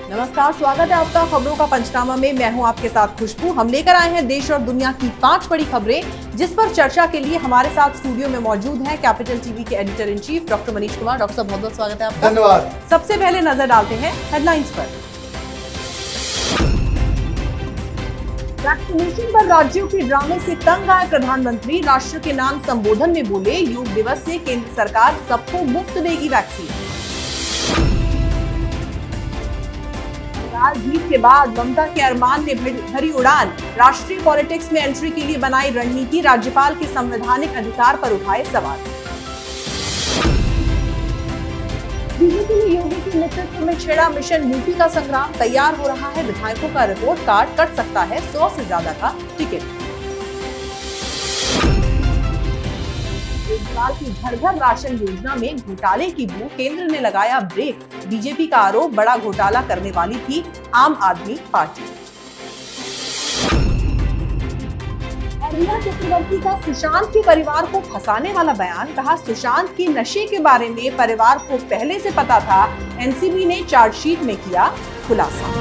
नमस्कार, स्वागत है आपका खबरों का पंचनामा में। मैं हूं आपके साथ खुशबू। हम लेकर आए हैं देश और दुनिया की 5 बड़ी खबरें, जिस पर चर्चा के लिए हमारे साथ स्टूडियो में मौजूद हैं कैपिटल टीवी के editor in chief doctor Manish Kumar. Doctor साहब, बहुत बहुत स्वागत है आपका। धन्यवाद। सबसे पहले नजर डालते हैं हेडलाइंस पर। वैक्सीनेशन पर राज्यों के ड्रामे से तंग आए प्रधानमंत्री। राष्ट्र के नाम संबोधन में बोले, योग दिवस से केंद्र सरकार सबको मुफ्त देगी वैक्सीन। जीत के बाद ममता के अरमान ने भरी उड़ान। राष्ट्रीय पॉलिटिक्स में एंट्री के लिए बनाई रणनीति। राज्यपाल के संवैधानिक अधिकार पर उठाए सवाल। बीजेपी ने योगी के नेतृत्व में छेड़ा मिशन यूपी का संग्राम। तैयार हो रहा है विधायकों का रिपोर्ट कार्ड। कट सकता है 100 से ज्यादा का टिकट। केजरीवाल की घर घर राशन योजना में घोटाले की बू। केंद्र ने लगाया ब्रेक। बीजेपी का आरोप, बड़ा घोटाला करने वाली थी आम आदमी पार्टी। रिया चक्रवर्ती का सुशांत के परिवार को फंसाने वाला बयान। कहा, सुशांत के नशे के बारे में परिवार को पहले से पता था। एनसीबी ने चार्जशीट में किया खुलासा।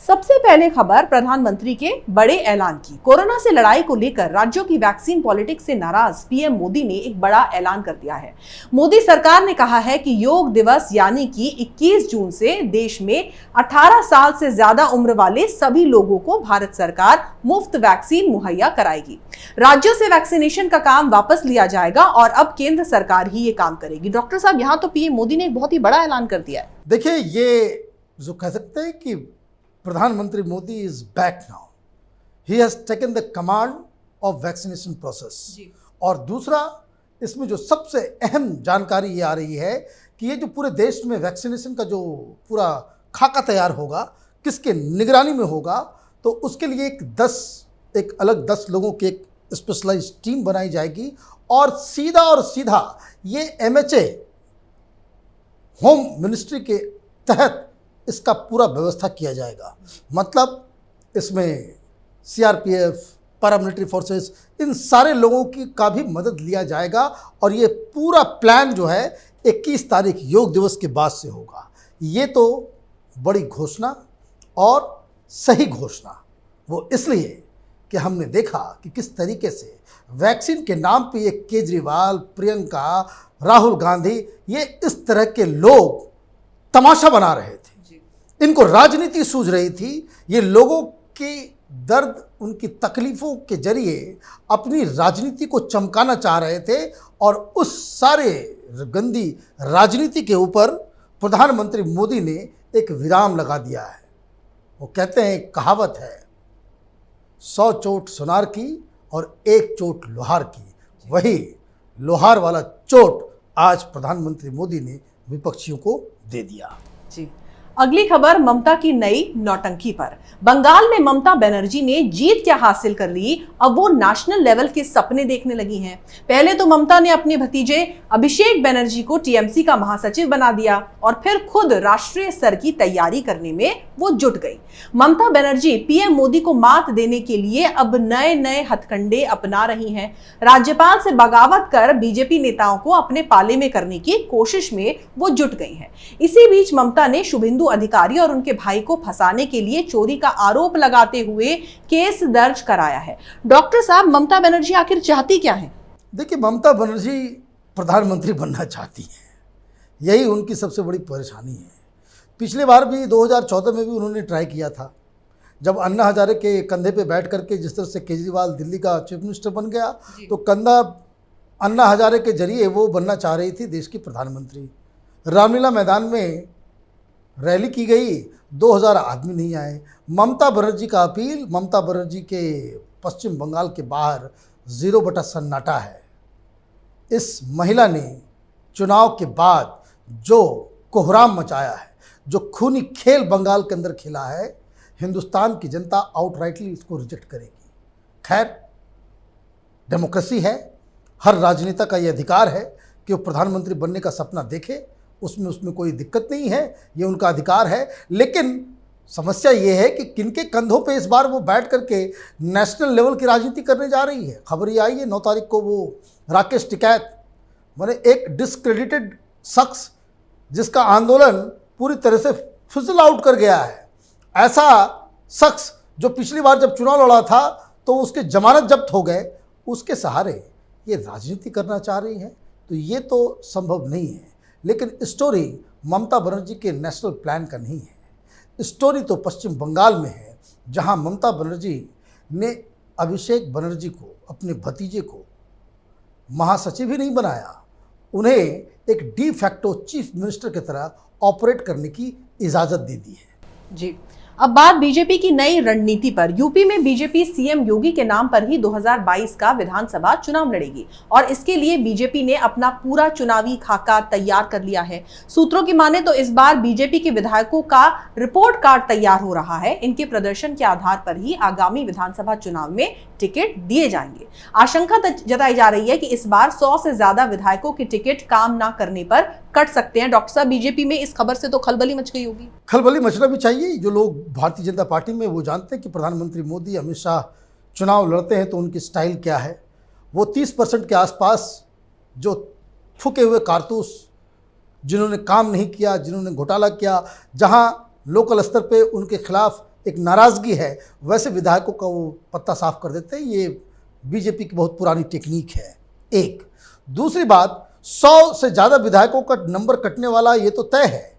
सबसे पहले खबर प्रधानमंत्री के बड़े ऐलान की। कोरोना से लड़ाई को लेकर राज्यों की वैक्सीन पॉलिटिक्स से नाराज पीएम मोदी ने एक बड़ा ऐलान कर दिया है। मोदी सरकार ने कहा है कि योग दिवस यानी कि 21 जून से देश में 18 साल से ज्यादा उम्र वाले सभी लोगों को भारत सरकार मुफ्त वैक्सीन मुहैया कराएगी। राज्यों से वैक्सीनेशन का काम वापस लिया जाएगा और अब केंद्र सरकार ही ये काम करेगी। डॉक्टर साहब, यहाँ तो पीएम मोदी ने एक बहुत ही बड़ा ऐलान कर दिया है। देखिए, ये जो कह सकते हैं कि प्रधानमंत्री Modi is back now. He has taken the command of vaccination process. और दूसरा, इसमें जो सबसे अहम जानकारी ये आ रही है कि ये जो पूरे देश में वैक्सीनेशन का जो पूरा खाका तैयार होगा, किसके निगरानी में होगा, तो उसके लिए एक अलग 10 लोगों की एक स्पेशलाइज्ड टीम बनाई जाएगी और सीधा ये MHA होम मिनिस्ट्री के तहत इसका पूरा व्यवस्था किया जाएगा। मतलब इसमें CRPF, पैरामिलिट्री फोर्सेस, इन सारे लोगों का भी मदद लिया जाएगा और ये पूरा प्लान जो है 21 तारीख योग दिवस के बाद से होगा। ये तो बड़ी घोषणा और सही घोषणा, वो इसलिए कि हमने देखा कि किस तरीके से वैक्सीन के नाम पे ये केजरीवाल, प्रियंका, राहुल गांधी, ये इस तरह के लोग तमाशा बना रहे थे। इनको राजनीति सूझ रही थी। ये लोगों के दर्द, उनकी तकलीफ़ों के जरिए अपनी राजनीति को चमकाना चाह रहे थे और उस सारे गंदी राजनीति के ऊपर प्रधानमंत्री मोदी ने एक विराम लगा दिया है। वो कहते हैं, एक कहावत है, 100 चोट सुनार की और 1 चोट लोहार की। वही लोहार वाला चोट आज प्रधानमंत्री मोदी ने विपक्षियों को दे दिया। जी, अगली खबर ममता की नई नौटंकी पर। बंगाल में ममता बनर्जी ने जीत क्या हासिल कर ली, अब वो नेशनल लेवल के सपने देखने लगी हैं। पहले तो ममता ने अपने भतीजे अभिषेक बनर्जी को टीएमसी का महासचिव बना दिया और फिर खुद राष्ट्रीय स्तर की तैयारी करने में वो जुट गई। ममता बनर्जी पीएम मोदी को मात देने के लिए अब नए हथकंडे अपना रही हैं। राज्यपाल से बगावत कर बीजेपी नेताओं को अपने पाले में करने की कोशिश में वो जुट गई हैं। इसी बीच ममता ने शुभेंदु अधिकारी और उनके भाई को फंसाने के लिए चोरी का आरोप लगाते हुए केस दर्ज कराया है। डॉक्टर साहब, ममता बनर्जी आखिर चाहती क्या है? देखिए, ममता बनर्जी प्रधानमंत्री बनना चाहती हैं। यही उनकी सबसे बड़ी परेशानी है। पिछले बार भी 2014 में भी उन्होंने ट्राई किया था, जब अन्ना हजारे के कंधे पे बैठ करके जिस तरह से केजरीवाल दिल्ली का चीफ मिनिस्टर बन गया, तो कंधा अन्ना हजारे के जरिए वो बनना चाह रही थी देश की प्रधानमंत्री। रामलीला मैदान में रैली की गई, 2000 आदमी नहीं आए। ममता बनर्जी का अपील, ममता बनर्जी के पश्चिम बंगाल के बाहर 0 सन्नाटा है। इस महिला ने चुनाव के बाद जो कोहराम मचाया है, जो खूनी खेल बंगाल के अंदर खेला है, हिंदुस्तान की जनता आउटराइटली इसको रिजेक्ट करेगी। खैर, डेमोक्रेसी है, हर राजनेता का ये अधिकार है कि वो प्रधानमंत्री बनने का सपना देखे, उसमें कोई दिक्कत नहीं है, ये उनका अधिकार है। लेकिन समस्या ये है कि किनके कंधों पे इस बार वो बैठ करके नेशनल लेवल की राजनीति करने जा रही है। खबर ये आई है 9 तारीख को वो राकेश टिकैत माने एक डिस्क्रेडिटेड शख्स जिसका आंदोलन पूरी तरह से फिजल आउट कर गया है, ऐसा शख्स जो पिछली बार जब चुनाव लड़ा था तो उसके जमानत जब्त हो गए, उसके सहारे ये राजनीति करना चाह रही है, तो ये तो संभव नहीं है। लेकिन स्टोरी ममता बनर्जी के नेशनल प्लान का नहीं है, स्टोरी तो पश्चिम बंगाल में है, जहां ममता बनर्जी ने अभिषेक बनर्जी को, अपने भतीजे को महासचिव ही नहीं बनाया, उन्हें एक डी फैक्टो चीफ मिनिस्टर की तरह ऑपरेट करने की इजाज़त दे दी है। जी, अब बात बीजेपी की नई रणनीति पर। यूपी में बीजेपी सीएम योगी के नाम पर ही 2022 का विधानसभा चुनाव लड़ेगी और इसके लिए बीजेपी ने अपना पूरा चुनावी खाका तैयार कर लिया है। सूत्रों की माने तो इस बार बीजेपी के विधायकों का रिपोर्ट कार्ड तैयार हो रहा है। इनके प्रदर्शन के आधार पर ही आगामी विधानसभा चुनाव में टिकट दिए जाएंगे। आशंका जताई जा रही है कि इस बार 100 से ज्यादा विधायकों के टिकट काम ना करने पर कट सकते हैं। डॉक्टर साहब, बीजेपी में इस खबर से तो खलबली मच गई होगी। खलबली मचना भी चाहिए। जो लोग भारतीय जनता पार्टी में वो जानते हैं कि प्रधानमंत्री मोदी, अमित शाह चुनाव लड़ते हैं तो उनकी स्टाइल क्या है। वो 30% के आसपास जो फूके हुए कारतूस, जिन्होंने काम नहीं किया, जिन्होंने घोटाला किया, जहां लोकल स्तर पे उनके खिलाफ एक नाराज़गी है, वैसे विधायकों का वो पत्ता साफ कर देते हैं। ये बीजेपी की बहुत पुरानी टेक्निक है। एक दूसरी बात, 100 से ज़्यादा विधायकों का नंबर कटने वाला ये तो तय है,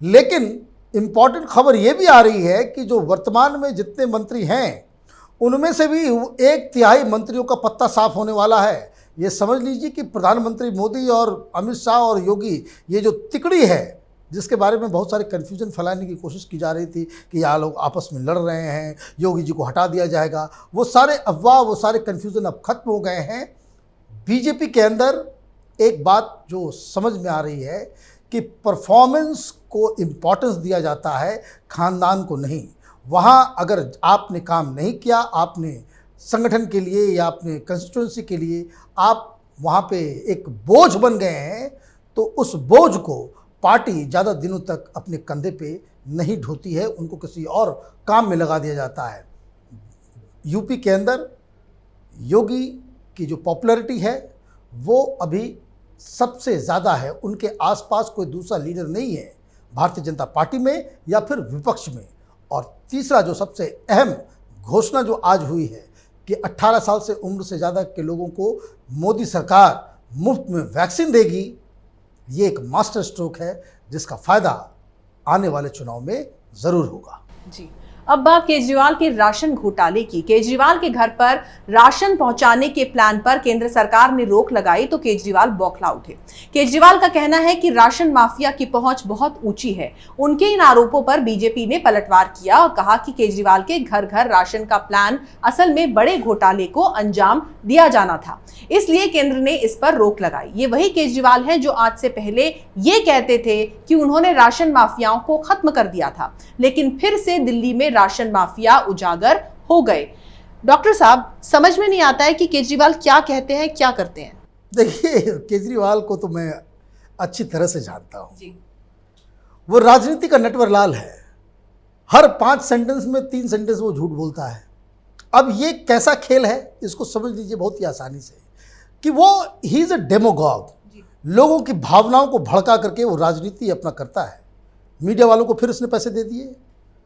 लेकिन इम्पॉर्टेंट खबर ये भी आ रही है कि जो वर्तमान में जितने मंत्री हैं उनमें से भी 1/3 मंत्रियों का पत्ता साफ होने वाला है। ये समझ लीजिए कि प्रधानमंत्री मोदी और अमित शाह और योगी, ये जो तिकड़ी है जिसके बारे में बहुत सारे कन्फ्यूजन फैलाने की कोशिश की जा रही थी कि यहाँ लोग आपस में लड़ रहे हैं, योगी जी को हटा दिया जाएगा, वो सारे अफवाह, वो सारे कन्फ्यूज़न अब खत्म हो गए हैं। बीजेपी के अंदर एक बात जो समझ में आ रही है कि परफॉर्मेंस को इम्पोर्टेंस दिया जाता है, खानदान को नहीं। वहाँ अगर आपने काम नहीं किया, आपने संगठन के लिए या अपने कंस्टिट्यूंसी के लिए आप वहाँ पे एक बोझ बन गए हैं, तो उस बोझ को पार्टी ज़्यादा दिनों तक अपने कंधे पे नहीं ढोती है, उनको किसी और काम में लगा दिया जाता है। यूपी के अंदर योगी की जो पॉपुलैरिटी है वो अभी सबसे ज़्यादा है, उनके आसपास कोई दूसरा लीडर नहीं है भारतीय जनता पार्टी में या फिर विपक्ष में। और तीसरा जो सबसे अहम घोषणा जो आज हुई है कि 18 साल से उम्र से ज़्यादा के लोगों को मोदी सरकार मुफ्त में वैक्सीन देगी, ये एक मास्टर स्ट्रोक है जिसका फ़ायदा आने वाले चुनाव में ज़रूर होगा। जी, अब बात केजरीवाल के राशन घोटाले की। केजरीवाल के घर पर राशन पहुंचाने के प्लान पर केंद्र सरकार ने रोक लगाई तो केजरीवाल बौखला उठे। केजरीवाल का कहना है कि राशन माफिया की पहुंच बहुत ऊंची है। उनके इन आरोपों पर बीजेपी ने पलटवार किया और कहा कि केजरीवाल के घर घर राशन का प्लान असल में बड़े घोटाले को अंजाम दिया जाना था, इसलिए केंद्र ने इस पर रोक लगाई। ये वही केजरीवाल है जो आज से पहले ये कहते थे कि उन्होंने राशन माफियाओं को खत्म कर दिया था, लेकिन फिर से दिल्ली में राशन माफिया उजागर हो गए। डॉक्टर साहब, समझ में नहीं आता है कि केजरीवाल क्या कहते हैं, क्या करते हैं। देखिए, केजरीवाल को तो मैं अच्छी तरह से जानता हूं जी। वो राजनीति का नटवर लाल है। हर 5 सेंटेंस में 3 सेंटेंस वो झूठ बोलता है। अब ये कैसा खेल है, इसको समझ लीजिए बहुत ही आसानी से कि वो ही इज अ डेमोगॉग। लोगों की भावनाओं को भड़का करके वो राजनीति अपना करता है। मीडिया वालों को फिर उसने पैसे दे दिए।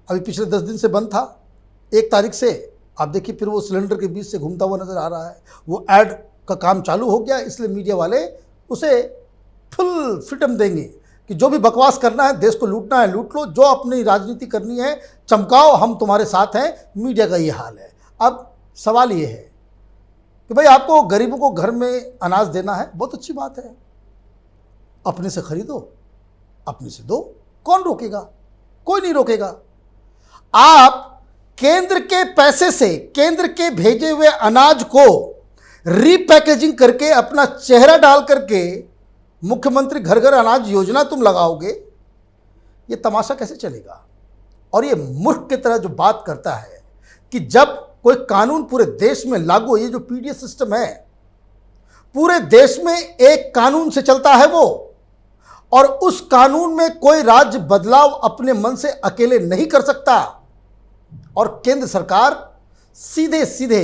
अभी पिछले 10 दिन से बंद था, 1 तारीख से आप देखिए फिर वो सिलेंडर के बीच से घूमता हुआ नजर आ रहा है। वो ऐड का काम चालू हो गया, इसलिए मीडिया वाले उसे फुल फ्रीडम देंगे कि जो भी बकवास करना है, देश को लूटना है लूट लो, जो अपनी राजनीति करनी है चमकाओ, हम तुम्हारे साथ हैं। मीडिया का ये हाल है। अब सवाल ये है कि भाई आपको गरीबों को घर में अनाज देना है, बहुत अच्छी बात है, अपने से खरीदो, अपने से दो, कौन रोकेगा? कोई नहीं रोकेगा। आप केंद्र के पैसे से, केंद्र के भेजे हुए अनाज को रीपैकेजिंग करके अपना चेहरा डाल करके मुख्यमंत्री घर घर अनाज योजना तुम लगाओगे, ये तमाशा कैसे चलेगा? और ये मूर्ख की तरह जो बात करता है कि जब कोई कानून पूरे देश में लागू, ये जो पीडीएस सिस्टम है पूरे देश में एक कानून से चलता है वो, और उस कानून में कोई राज्य बदलाव अपने मन से अकेले नहीं कर सकता, और केंद्र सरकार सीधे सीधे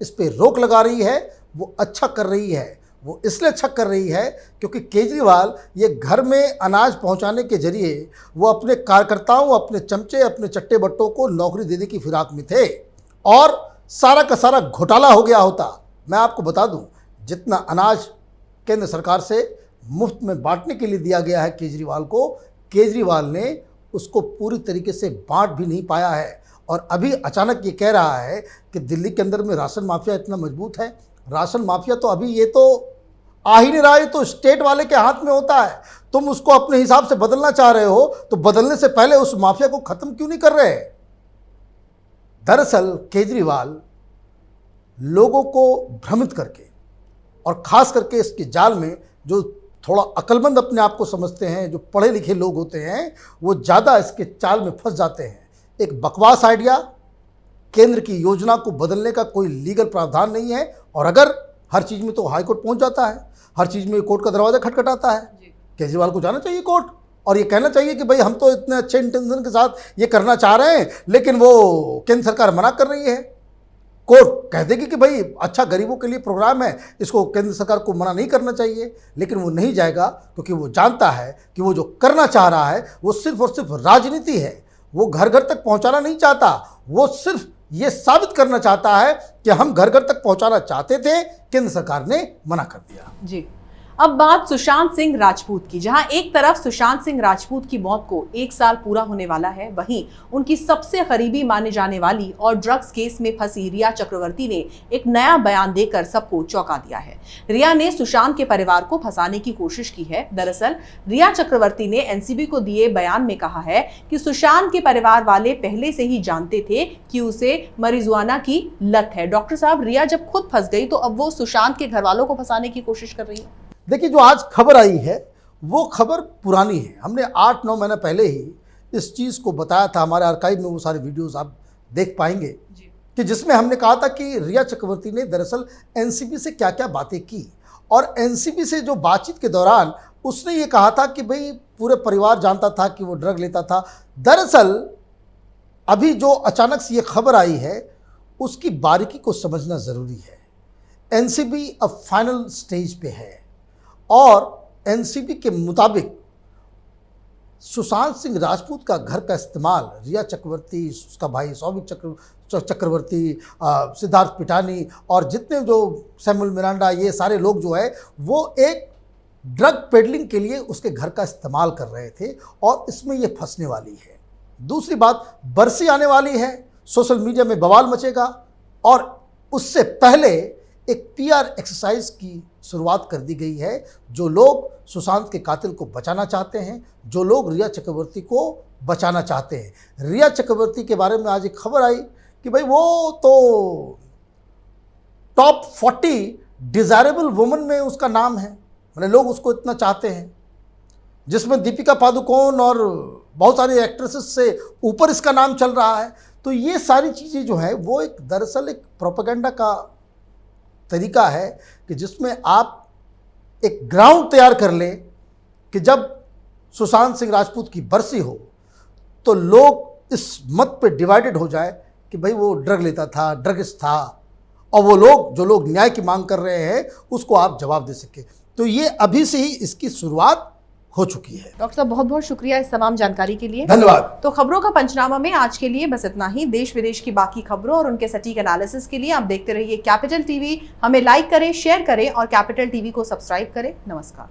इस पे रोक लगा रही है। वो अच्छा कर रही है, वो इसलिए अच्छा कर रही है क्योंकि केजरीवाल ये घर में अनाज पहुंचाने के जरिए वो अपने कार्यकर्ताओं, अपने चमचे, अपने चट्टे बट्टों को नौकरी देने की फिराक में थे और सारा का सारा घोटाला हो गया होता। मैं आपको बता दूं, जितना अनाज केंद्र सरकार से मुफ्त में बांटने के लिए दिया गया है केजरीवाल को, केजरीवाल ने उसको पूरी तरीके से बांट भी नहीं पाया है। और अभी अचानक ये कह रहा है कि दिल्ली के अंदर में राशन माफिया इतना मजबूत है। राशन माफिया तो अभी ये तो आ ही नहीं रहा है, तो स्टेट वाले के हाथ में होता है। तुम उसको अपने हिसाब से बदलना चाह रहे हो तो बदलने से पहले उस माफिया को खत्म क्यों नहीं कर रहे? दरअसल केजरीवाल लोगों को भ्रमित करके और खास करके इसके जाल में जो थोड़ा अक्लमंद अपने आप को समझते हैं, जो पढ़े लिखे लोग होते हैं, वो ज़्यादा इसके चाल में फंस जाते हैं। एक बकवास आइडिया, केंद्र की योजना को बदलने का कोई लीगल प्रावधान नहीं है और अगर हर चीज़ में तो हाई कोर्ट पहुंच जाता है, हर चीज़ में कोर्ट का दरवाज़ा खटखटाता है। केजरीवाल को जाना चाहिए कोर्ट और ये कहना चाहिए कि भाई हम तो इतने अच्छे इंटेंशन के साथ ये करना चाह रहे हैं, लेकिन वो केंद्र सरकार मना कर रही है। कोर्ट कह देगी कि भाई अच्छा गरीबों के लिए प्रोग्राम है, इसको केंद्र सरकार को मना नहीं करना चाहिए, लेकिन वो नहीं जाएगा क्योंकि वो जानता है कि वो जो करना चाह रहा है वो सिर्फ और सिर्फ राजनीति है। वो घर घर तक पहुंचाना नहीं चाहता, वो सिर्फ ये साबित करना चाहता है कि हम घर घर तक पहुंचाना चाहते थे, केंद्र सरकार ने मना कर दिया। जी, अब बात सुशांत सिंह राजपूत की, जहां एक तरफ सुशांत सिंह राजपूत की मौत को 1 साल पूरा होने वाला है, वहीं उनकी सबसे करीबी माने जाने वाली और ड्रग्स केस में फंसी रिया चक्रवर्ती ने एक नया बयान देकर सबको चौंका दिया है। रिया ने सुशांत के परिवार को फंसाने की कोशिश की है। दरअसल रिया चक्रवर्ती ने एनसीबी को दिए बयान में कहा है कि सुशांत के परिवार वाले पहले से ही जानते थे कि उसे marijuana की लत है। डॉक्टर साहब, रिया जब खुद फंस गई तो अब वो सुशांत के घर वालों को फंसाने की कोशिश कर रही है। देखिए, जो आज खबर आई है वो खबर पुरानी है। हमने 8-9 महीने पहले ही इस चीज़ को बताया था। हमारे आर्काइव में वो सारे वीडियोस आप देख पाएंगे कि जिसमें हमने कहा था कि रिया चक्रवर्ती ने दरअसल एनसीबी से क्या क्या बातें की और एनसीबी से जो बातचीत के दौरान उसने ये कहा था कि भाई पूरे परिवार जानता था कि वो ड्रग लेता था। दरअसल अभी जो अचानक से ये खबर आई है उसकी बारीकी को समझना ज़रूरी है। एनसीबी अब फाइनल स्टेज पे है और एनसीबी के मुताबिक सुशांत सिंह राजपूत का घर का इस्तेमाल रिया चक्रवर्ती, उसका भाई सौविक चक्रवर्ती, सिद्धार्थ पिटानी और जितने जो सैमुअल मिरांडा, ये सारे लोग जो है वो एक ड्रग पेडलिंग के लिए उसके घर का इस्तेमाल कर रहे थे और इसमें ये फंसने वाली है। दूसरी बात, बरसी आने वाली है, सोशल मीडिया में बवाल मचेगा और उससे पहले एक पीआर एक्सरसाइज की शुरुआत कर दी गई है। जो लोग सुशांत के कातिल को बचाना चाहते हैं, जो लोग रिया चक्रवर्ती को बचाना चाहते हैं। रिया चक्रवर्ती के बारे में आज एक खबर आई कि भाई वो तो टॉप 40 डिज़ायरेबल वुमन में उसका नाम है, मतलब लोग उसको इतना चाहते हैं, जिसमें दीपिका पादुकोण और बहुत सारी एक्ट्रेसेस से ऊपर इसका नाम चल रहा है। तो ये सारी चीज़ें जो है वो एक दरअसल एक प्रोपेगेंडा का तरीका है कि जिसमें आप एक ग्राउंड तैयार कर लें कि जब सुशांत सिंह राजपूत की बरसी हो तो लोग इस मत पे डिवाइडेड हो जाए कि भाई वो ड्रग लेता था, ड्रगिस्ट था, और वो लोग जो लोग न्याय की मांग कर रहे हैं उसको आप जवाब दे सके। तो ये अभी से ही इसकी शुरुआत हो चुकी है। डॉक्टर साहब, बहुत बहुत शुक्रिया इस तमाम जानकारी के लिए। धन्यवाद। तो खबरों का पंचनामा में आज के लिए बस इतना ही। देश विदेश की बाकी खबरों और उनके सटीक एनालिसिस के लिए आप देखते रहिए कैपिटल टीवी। हमें लाइक करें, शेयर करें और कैपिटल टीवी को सब्सक्राइब करें। नमस्कार।